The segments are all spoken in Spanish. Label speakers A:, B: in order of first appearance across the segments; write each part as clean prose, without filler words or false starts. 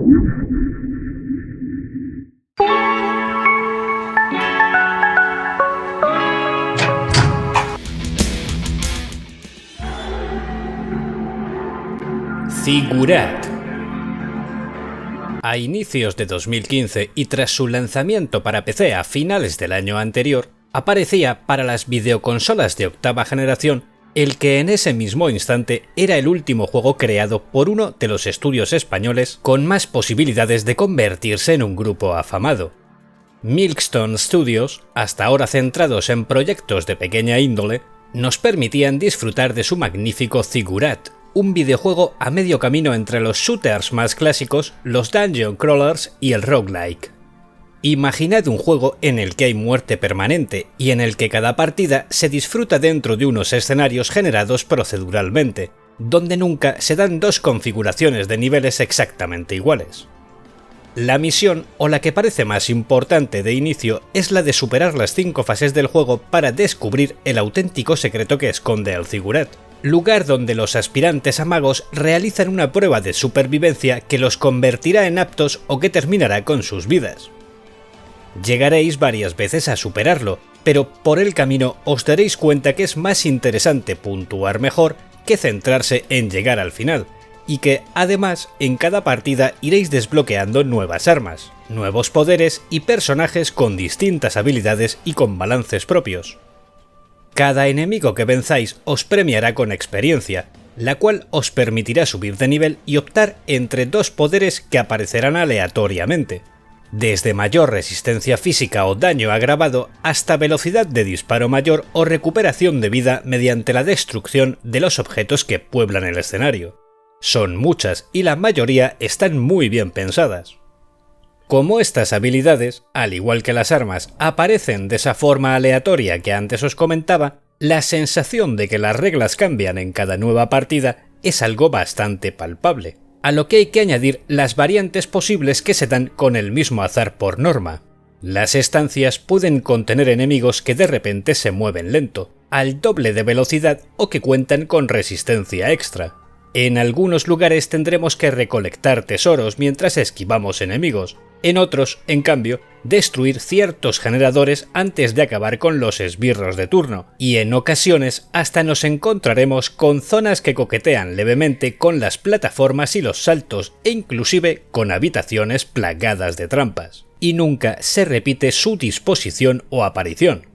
A: Ziggurat. A inicios de 2015 y tras su lanzamiento para PC a finales del año anterior, aparecía para las videoconsolas de octava generación el que en ese mismo instante era el último juego creado por uno de los estudios españoles con más posibilidades de convertirse en un grupo afamado. Milestone Studios, hasta ahora centrados en proyectos de pequeña índole, nos permitían disfrutar de su magnífico Ziggurat, un videojuego a medio camino entre los shooters más clásicos, los dungeon crawlers y el roguelike. Imaginad un juego en el que hay muerte permanente y en el que cada partida se disfruta dentro de unos escenarios generados proceduralmente, donde nunca se dan dos configuraciones de niveles exactamente iguales. La misión, o la que parece más importante de inicio, es la de superar las 5 fases del juego para descubrir el auténtico secreto que esconde el Ziggurat, lugar donde los aspirantes a magos realizan una prueba de supervivencia que los convertirá en aptos o que terminará con sus vidas. Llegaréis varias veces a superarlo, pero por el camino os daréis cuenta que es más interesante puntuar mejor que centrarse en llegar al final, y que, además, en cada partida iréis desbloqueando nuevas armas, nuevos poderes y personajes con distintas habilidades y con balances propios. Cada enemigo que venzáis os premiará con experiencia, la cual os permitirá subir de nivel y optar entre dos poderes que aparecerán aleatoriamente, desde mayor resistencia física o daño agravado hasta velocidad de disparo mayor o recuperación de vida mediante la destrucción de los objetos que pueblan el escenario. Son muchas y la mayoría están muy bien pensadas. Como estas habilidades, al igual que las armas, aparecen de esa forma aleatoria que antes os comentaba, la sensación de que las reglas cambian en cada nueva partida es algo bastante palpable, a lo que hay que añadir las variantes posibles que se dan con el mismo azar por norma. Las estancias pueden contener enemigos que de repente se mueven lento, al doble de velocidad o que cuentan con resistencia extra. En algunos lugares tendremos que recolectar tesoros mientras esquivamos enemigos, en otros, en cambio, destruir ciertos generadores antes de acabar con los esbirros de turno, y en ocasiones hasta nos encontraremos con zonas que coquetean levemente con las plataformas y los saltos, e inclusive con habitaciones plagadas de trampas, y nunca se repite su disposición o aparición.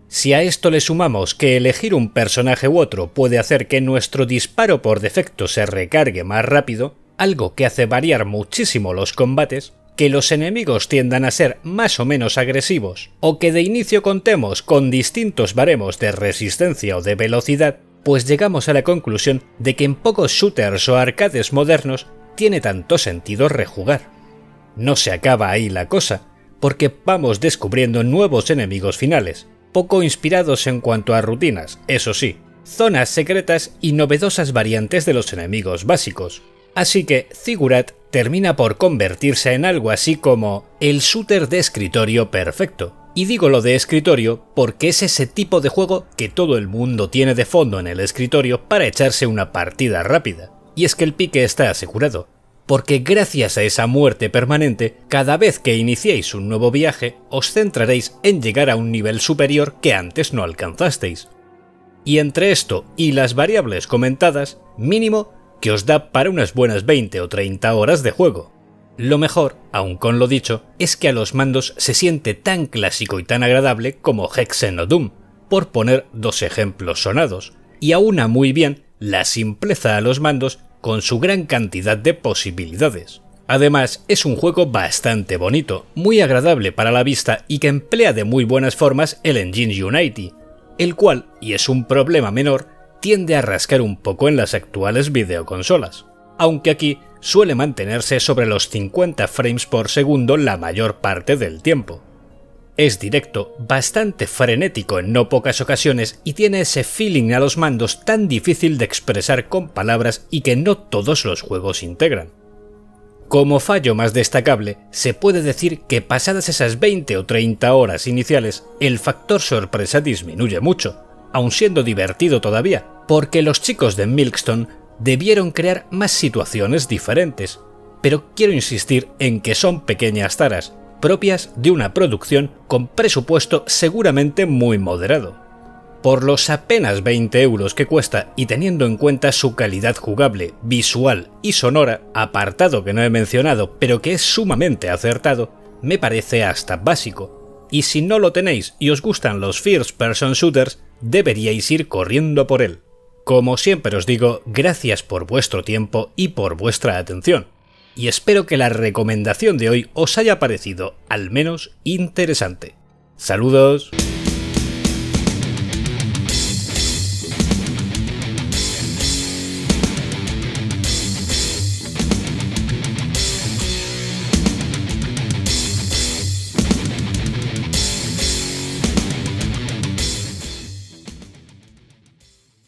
A: Si a esto le sumamos que elegir un personaje u otro puede hacer que nuestro disparo por defecto se recargue más rápido, algo que hace variar muchísimo los combates, que los enemigos tiendan a ser más o menos agresivos, o que de inicio contemos con distintos baremos de resistencia o de velocidad, pues llegamos a la conclusión de que en pocos shooters o arcades modernos tiene tanto sentido rejugar. No se acaba ahí la cosa, porque vamos descubriendo nuevos enemigos finales, poco inspirados en cuanto a rutinas, eso sí, zonas secretas y novedosas variantes de los enemigos básicos. Así que Ziggurat termina por convertirse en algo así como el shooter de escritorio perfecto. Y digo lo de escritorio porque es ese tipo de juego que todo el mundo tiene de fondo en el escritorio para echarse una partida rápida. Y es que el pique está asegurado, porque gracias a esa muerte permanente, cada vez que iniciéis un nuevo viaje, os centraréis en llegar a un nivel superior que antes no alcanzasteis. Y entre esto y las variables comentadas, mínimo que os da para unas buenas 20 o 30 horas de juego. Lo mejor, aun con lo dicho, es que a los mandos se siente tan clásico y tan agradable como Hexen o Doom, por poner dos ejemplos sonados, y aúna muy bien la simpleza a los mandos con su gran cantidad de posibilidades. Además, es un juego bastante bonito, muy agradable para la vista y que emplea de muy buenas formas el engine Unity, el cual, y es un problema menor, tiende a rascar un poco en las actuales videoconsolas, aunque aquí suele mantenerse sobre los 50 frames por segundo la mayor parte del tiempo. Es directo, bastante frenético en no pocas ocasiones y tiene ese feeling a los mandos tan difícil de expresar con palabras y que no todos los juegos integran. Como fallo más destacable, se puede decir que pasadas esas 20 o 30 horas iniciales, el factor sorpresa disminuye mucho, aun siendo divertido todavía, porque los chicos de Milestone debieron crear más situaciones diferentes, pero quiero insistir en que son pequeñas taras, propias de una producción con presupuesto seguramente muy moderado. Por los apenas 20 € que cuesta y teniendo en cuenta su calidad jugable, visual y sonora, apartado que no he mencionado pero que es sumamente acertado, me parece hasta básico. Y si no lo tenéis y os gustan los First Person Shooters, deberíais ir corriendo por él. Como siempre os digo, gracias por vuestro tiempo y por vuestra atención. Y espero que la recomendación de hoy os haya parecido al menos interesante. ¡Saludos!